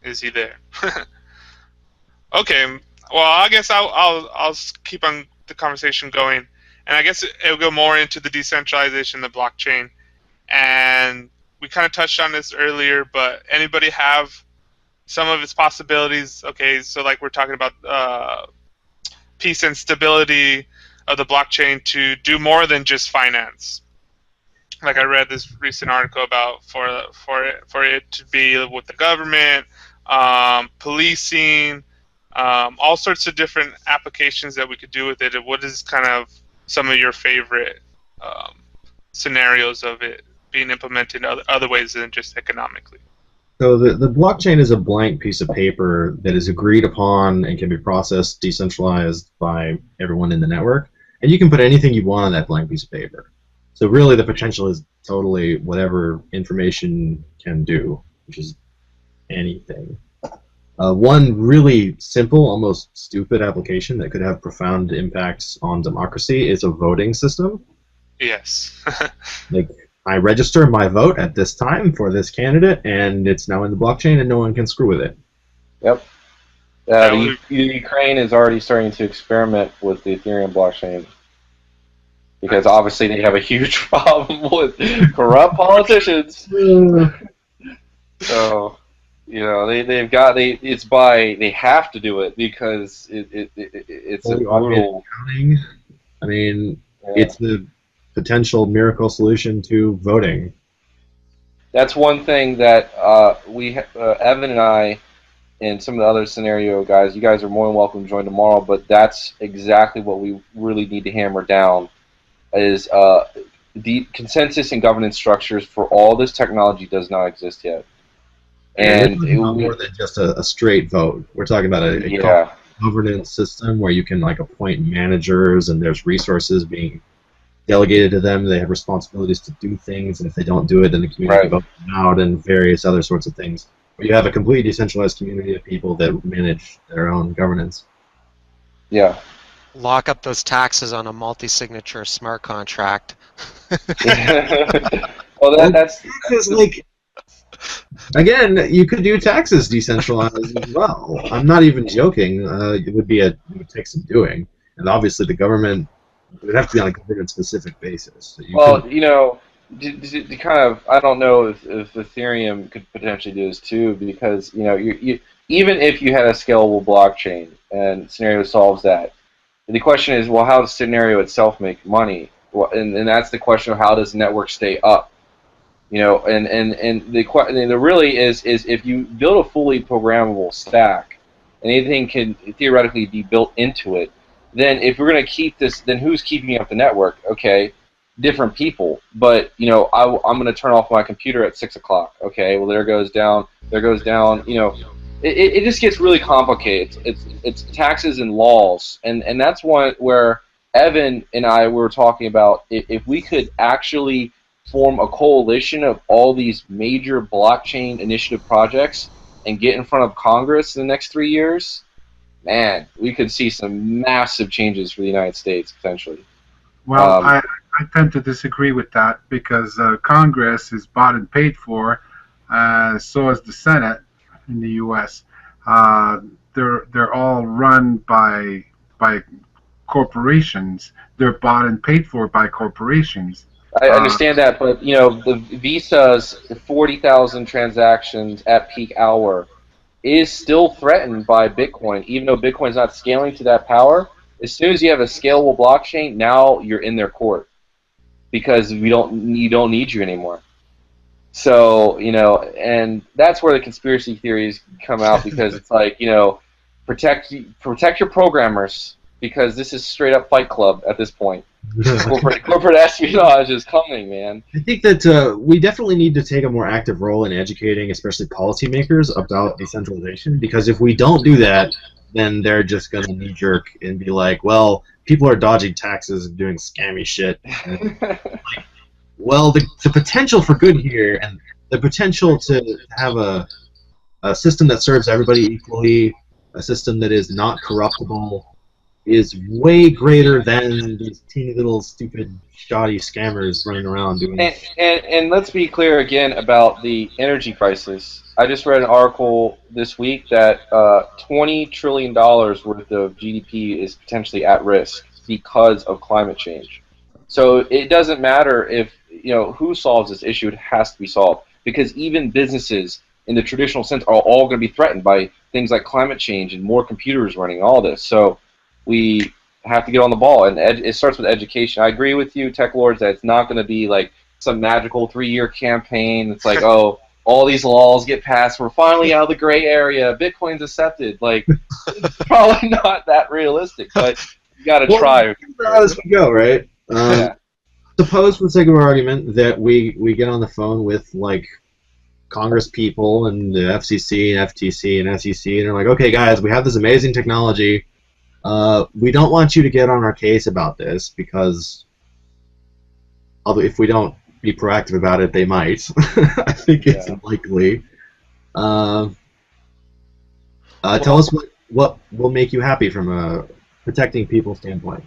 Is he there? Okay. Well, I guess I'll keep on the conversation going, and I guess it'll go more into the decentralization of the blockchain. And we kind of touched on this earlier, but anybody have some of its possibilities? Okay, so like we're talking about peace and stability of the blockchain to do more than just finance. Like I read this recent article about for it to be with the government, policing, all sorts of different applications that we could do with it. And what is kind of some of your favorite scenarios of it being implemented in other ways than just economically? So the blockchain is a blank piece of paper that is agreed upon and can be processed, decentralized by everyone in the network. And you can put anything you want on that blank piece of paper. So really the potential is totally whatever information can do, which is anything. One really simple, almost stupid application that could have profound impacts on democracy is a voting system. Yes. Like, I register my vote at this time for this candidate, and it's now in the blockchain, and no one can screw with it. Yep. The Ukraine is already starting to experiment with the Ethereum blockchain because obviously they have a huge problem with corrupt politicians. So, you know, they have to do it because it's a brutal. I mean, it's the potential miracle solution to voting. That's one thing that Evan and I and some of the other Synereo guys, you guys are more than welcome to join tomorrow, but that's exactly what we really need to hammer down is the consensus and governance structures for all this technology does not exist yet. And it's more than just a straight vote. We're talking about a governance system where you can like appoint managers and there's resources being delegated to them. They have responsibilities to do things, and if they don't do it, then the community votes them out, and various other sorts of things. But you have a completely decentralized community of people that manage their own governance. Yeah. Lock up those taxes on a multi-signature smart contract. Well, that's like. Again, you could do taxes decentralized as well. I'm not even joking. It would take some doing, and obviously the government. It would have to be on a government-specific basis. So you know, to kind of, I don't know if Ethereum could potentially do this too, because you know, you even if you had a scalable blockchain and Synereo solves that, the question is, well, how does Synereo itself make money? Well, and that's the question of how does the network stay up? You know, and the really is if you build a fully programmable stack, and anything can theoretically be built into it. Then if we're going to keep this, then who's keeping up the network? Okay, different people. But, you know, I'm going to turn off my computer at 6 o'clock. Okay, well, there goes down. You know, it just gets really complicated. It's taxes and laws. And that's one where Evan and I were talking about if we could actually form a coalition of all these major blockchain initiative projects and get in front of Congress in the next 3 years, man, we could see some massive changes for the United States, potentially. Well, I tend to disagree with that because Congress is bought and paid for, so is the Senate in the U.S. They're all run by corporations. They're bought and paid for by corporations. I understand that, but, you know, the Visa's 40,000 transactions at peak hour is still threatened by Bitcoin, even though Bitcoin's not scaling to that power. As soon as you have a scalable blockchain, now you're in their court because you don't need you anymore. So, you know, and that's where the conspiracy theories come out because it's like, you know, protect your programmers because this is straight up Fight Club at this point. Corporate espionage is coming, man. I think that we definitely need to take a more active role in educating, especially policymakers, about decentralization. Because if we don't do that, then they're just going to knee-jerk and be like, "Well, people are dodging taxes and doing scammy shit." Like, well, the potential for good here, and the potential to have a system that serves everybody equally, a system that is not corruptible, is way greater than these teeny little stupid shoddy scammers running around doing and let's be clear again about the energy crisis. I just read an article this week that $20 trillion worth of GDP is potentially at risk because of climate change. So it doesn't matter if who solves this issue; it has to be solved because even businesses in the traditional sense are all going to be threatened by things like climate change and more computers running all this. So we have to get on the ball, and it starts with education. I agree with you, Tech Lords, that it's not going to be like some magical 3-year campaign. It's like, oh, all these laws get passed. We're finally out of the gray area. Bitcoin's accepted. Like, it's probably not that realistic, but you got to try. How this can go, right? Yeah. Suppose, for the sake of argument, that we get on the phone with like Congress people and the FCC and FTC and SEC, and they're like, okay, guys, we have this amazing technology. We don't want you to get on our case about this because, although if we don't be proactive about it, they might. I think it's unlikely. Tell us what will make you happy from a protecting people standpoint.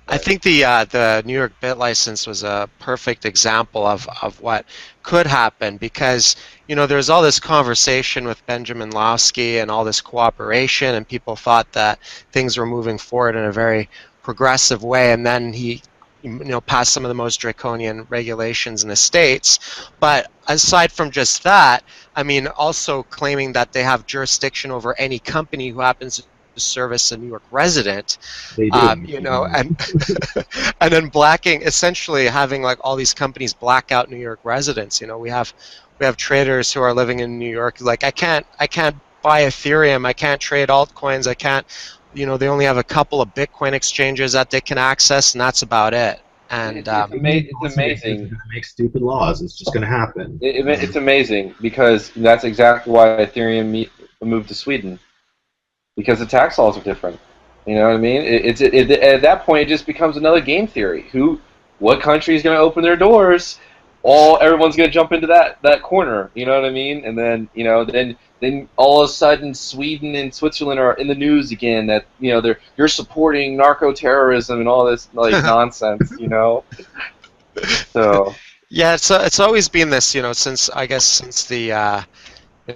I think the New York bit license was a perfect example of what could happen because there's all this conversation with Benjamin Lowsky and all this cooperation, and people thought that things were moving forward in a very progressive way, and then he passed some of the most draconian regulations in the States. But aside from just that, I mean, also claiming that they have jurisdiction over any company who happens to service a New York resident, They do. and and then essentially having like all these companies black out New York residents. We have traders who are living in New York. Like I can't buy Ethereum. I can't trade altcoins. I can't. They only have a couple of Bitcoin exchanges that they can access, and that's about it. And it's amazing. They're going to make stupid laws. It's just going to happen. It's amazing because that's exactly why Ethereum moved to Sweden. Because the tax laws are different. You know what I mean? At that point, it just becomes another game theory. What country is going to open their doors? Everyone's going to jump into that corner. You know what I mean? And then then all of a sudden, Sweden and Switzerland are in the news again. That you're supporting narco terrorism and all this like nonsense. So yeah, it's always been this. Since the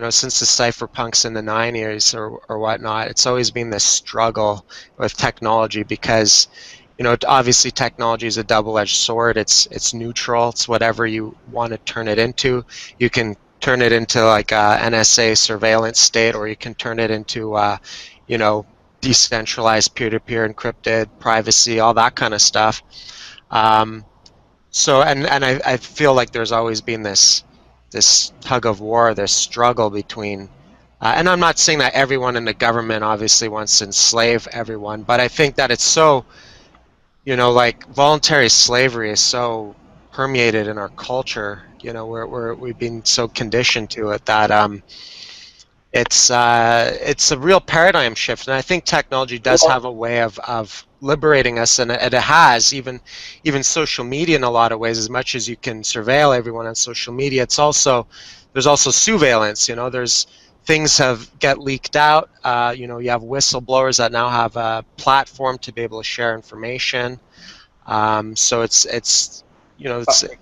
since the cypherpunks in the 90s or whatnot, it's always been this struggle with technology because, obviously technology is a double-edged sword. It's neutral. It's whatever you want to turn it into. You can turn it into like a NSA surveillance state, or you can turn it into, decentralized peer-to-peer encrypted privacy, all that kind of stuff. So I feel like there's always been this tug of war, this struggle between, and I'm not saying that everyone in the government obviously wants to enslave everyone, but I think that it's so, like voluntary slavery is so permeated in our culture, we've been so conditioned to it that it's a real paradigm shift, and I think technology does have a way of liberating us, and it has even social media in a lot of ways. As much as you can surveil everyone on social media, there's also surveillance. There's things get leaked out. You have whistleblowers that now have a platform to be able to share information. So it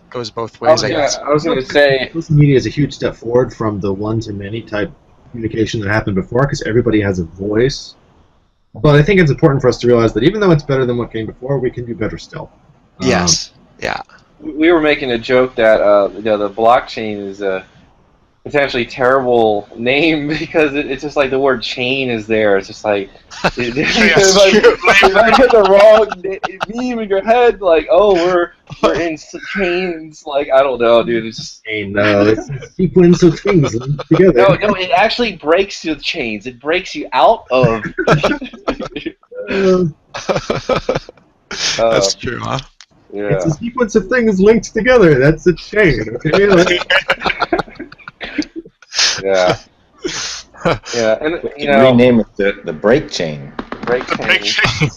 goes both ways. I guess. I was going to say social media is a huge step forward from the one-to-many type communication that happened before, because everybody has a voice. But I think it's important for us to realize that even though it's better than what came before, we can do better still. Yes. Yeah. We were making a joke that the blockchain is a potentially terrible name because it's just like the word chain is there. It's just like if I get the wrong meme in your head, like, oh, we're in chains. Like, I don't know, dude. It's just no, it's a sequence of things linked together. No, it actually breaks the chains. It breaks you out of. That's true, huh? Yeah. It's a sequence of things linked together. That's a chain. Okay. Yeah. Yeah, and rename it the break chain. Break chain.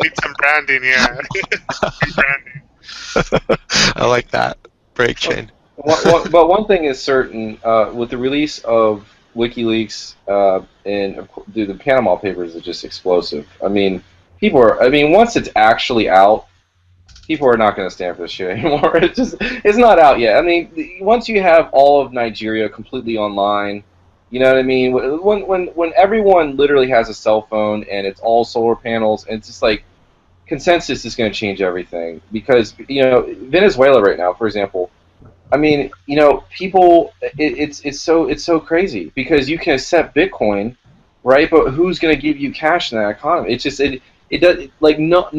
Need some branding, yeah. Branding. I like that. Break chain. But one thing is certain, with the release of WikiLeaks and the Panama Papers is just explosive. I mean, once it's actually out, people are not going to stand for this shit anymore. It's not out yet. I mean, once you have all of Nigeria completely online, you know what I mean. When everyone literally has a cell phone and it's all solar panels, and it's just like consensus is going to change everything because Venezuela right now, for example. I mean, people. It's so crazy because you can accept Bitcoin, right? But who's going to give you cash in that economy? It's just it does like not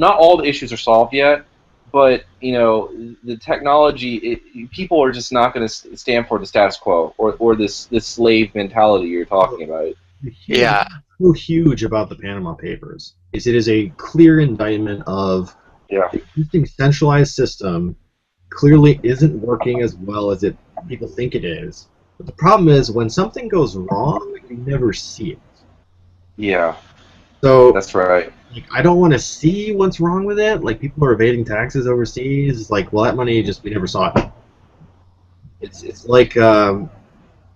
all the issues are solved yet, but the technology. People are just not going to stand for the status quo or this slave mentality you're talking about. Yeah. So huge about the Panama Papers is it is a clear indictment of Yeah. the existing centralized system clearly isn't working as well as people think it is. But the problem is when something goes wrong, you never see it. Yeah. So That's right. like, I don't want to see what's wrong with it. Like people are evading taxes overseas. It's like, well, that money we never saw it. It's like the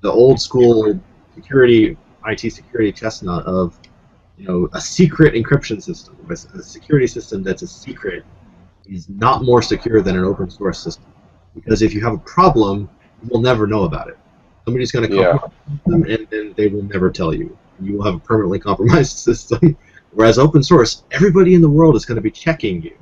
old school IT security chestnut of a secret encryption system, a security system that's a secret is not more secure than an open source system. Because if you have a problem, you will never know about it. Somebody's going to compromise them, and then they will never tell you. You will have a permanently compromised system. Whereas open source, everybody in the world is going to be checking you.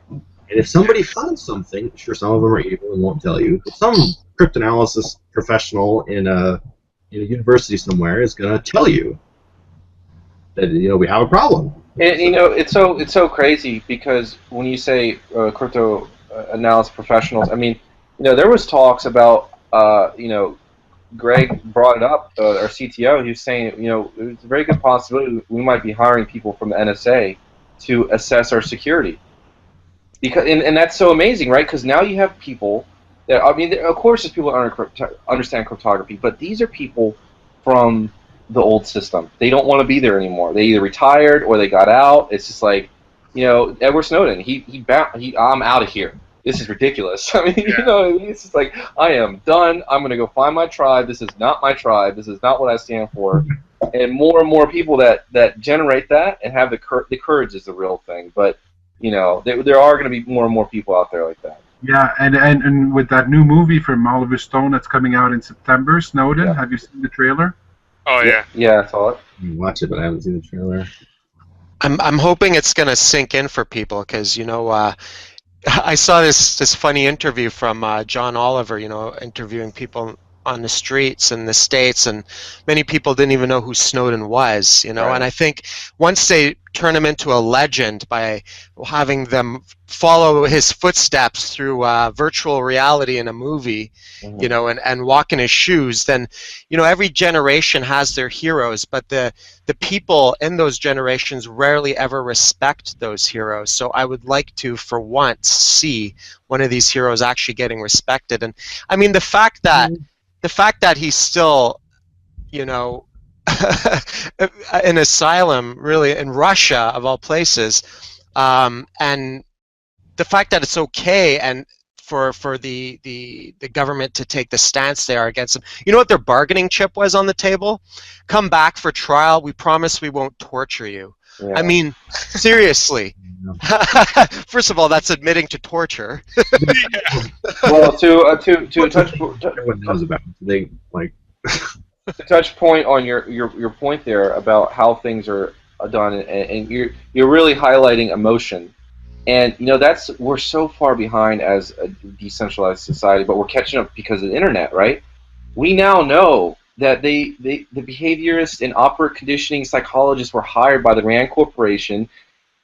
And if somebody finds something, sure, some of them are evil and won't tell you, but some cryptanalysis professional in a university somewhere is going to tell you that we have a problem. And it's so crazy because when you say crypto analysis professionals, I mean, there was talks about Greg brought it up, our CTO. He was saying, it's a very good possibility we might be hiring people from the NSA to assess our security. Because and that's so amazing, right? Because now you have people that, I mean, of course, there's people that understand cryptography, but these are people from the old system. They don't want to be there anymore. They either retired or they got out. It's just like, Edward Snowden. I'm out of here. This is ridiculous. I mean, it's just like, I am done. I'm going to go find my tribe. This is not my tribe. This is not what I stand for. And more people that generate that and have the courage is the real thing. But, there are going to be more and more people out there like that. Yeah, and with that new movie from Oliver Stone that's coming out in September, Snowden, have you seen the trailer? Oh yeah. Yeah, I saw it. I can watch it, but I haven't seen the trailer. I'm hoping it's going to sink in for people because I saw this funny interview from John Oliver, interviewing people on the streets in the States, and many people didn't even know who Snowden was, Right. And I think once they turn him into a legend by having them follow his footsteps through virtual reality in a movie, and walk in his shoes, then, every generation has their heroes, but the people in those generations rarely ever respect those heroes. So I would like to, for once, see one of these heroes actually getting respected. And I mean, the fact that he's still, an asylum, really, in Russia, of all places, and the fact that it's okay and for the government to take the stance they are against him. You know what their bargaining chip was on the table? Come back for trial. We promise we won't torture you. Yeah. I mean, seriously. First of all, that's admitting to torture. Well, to touch Everyone knows about it. They like. to touch point on your point there about how things are done, and you're really highlighting emotion, and we're so far behind as a decentralized society, but we're catching up because of the internet, right? We now know that the behaviorists and operant conditioning psychologists were hired by the Rand Corporation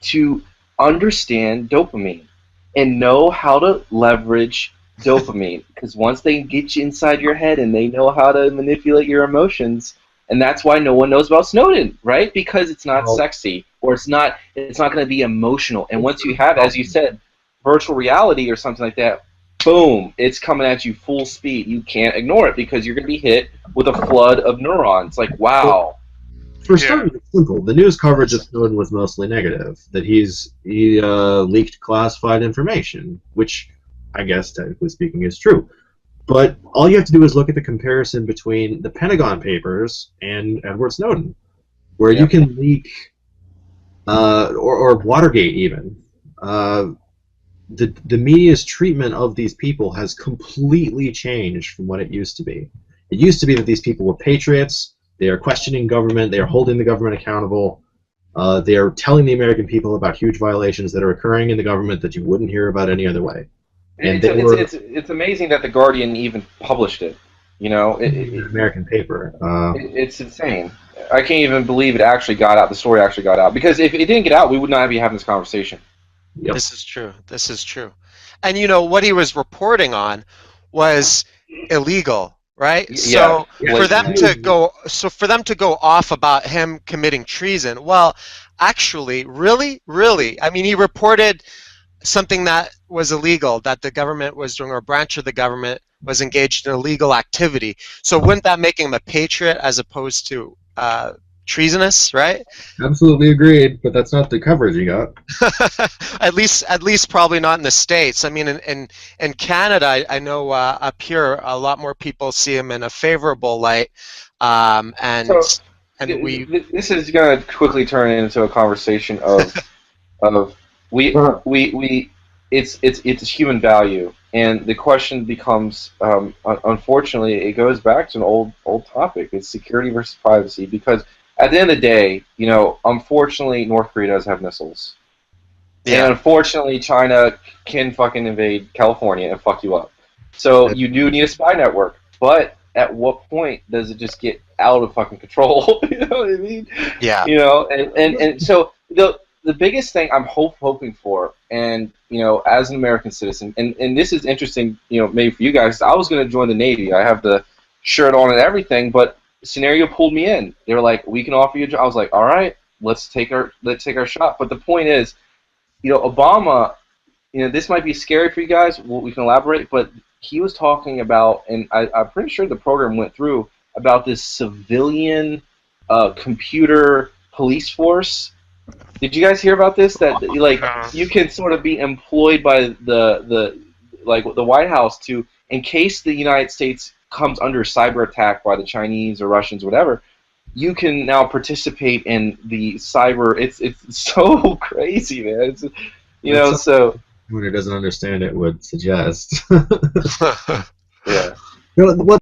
to understand dopamine and know how to leverage dopamine, because once they get you inside your head and they know how to manipulate your emotions, and that's why no one knows about Snowden, right? Because it's not sexy, or it's not going to be emotional. And once you have, as you said, virtual reality or something like that, boom, it's coming at you full speed. You can't ignore it because you're going to be hit with a flood of neurons. Like, wow. For starters, it's simple. The news coverage of Snowden was mostly negative. That he leaked classified information, which I guess, technically speaking, is true. But all you have to do is look at the comparison between the Pentagon Papers and Edward Snowden, where you can leak, or Watergate even. the media's treatment of these people has completely changed from what it used to be. It used to be that these people were patriots. They are questioning government. They are holding the government accountable. They are telling the American people about huge violations that are occurring in the government that you wouldn't hear about any other way. And they were It's amazing that the Guardian even published it. You know, an American paper. it's insane. I can't even believe it actually got out. The story actually got out, because if it didn't get out, we would not be having this conversation. Yep. This is true. This is true. And you know what he was reporting on was illegal, right? Yeah, So for them to go off about him committing treason, well, actually, really, I mean, he reported something that was illegal, that the government was doing, or a branch of the government was engaged in illegal activity. So wouldn't that make him a patriot as opposed to treasonous, right? Absolutely agreed, but that's not the coverage you got. At least probably not in the States. I mean, in Canada, I know up here a lot more people see him in a favorable light, and this is going to quickly turn into a conversation of it's human value, and the question becomes, unfortunately, it goes back to an old topic. It's security versus privacy, because at the end of the day, you know, unfortunately, North Korea does have missiles. Yeah. And unfortunately, China can fucking invade California and fuck you up. So you do need a spy network. But at what point does it just get out of fucking control? You know what I mean? Yeah. You know, and so the biggest thing I'm hoping for, and, you know, as an American citizen, and this is interesting, you know, maybe for you guys, I was going to join the Navy. I have the shirt on and everything, but Synereo pulled me in. They were like, we can offer you a job. I was like, all right, let's take our shot. But the point is, you know, Obama, you know, this might be scary for you guys. We can elaborate, but he was talking about, and I'm pretty sure the program went through, about this civilian computer police force. Did you guys hear about this? That, like, you can sort of be employed by the White House to, in case the United States comes under cyber attack by the Chinese or Russians or whatever, you can now participate in the cyber. It's so crazy, man. It's, you know, so Anyone who doesn't understand it would suggest. yeah. You know, what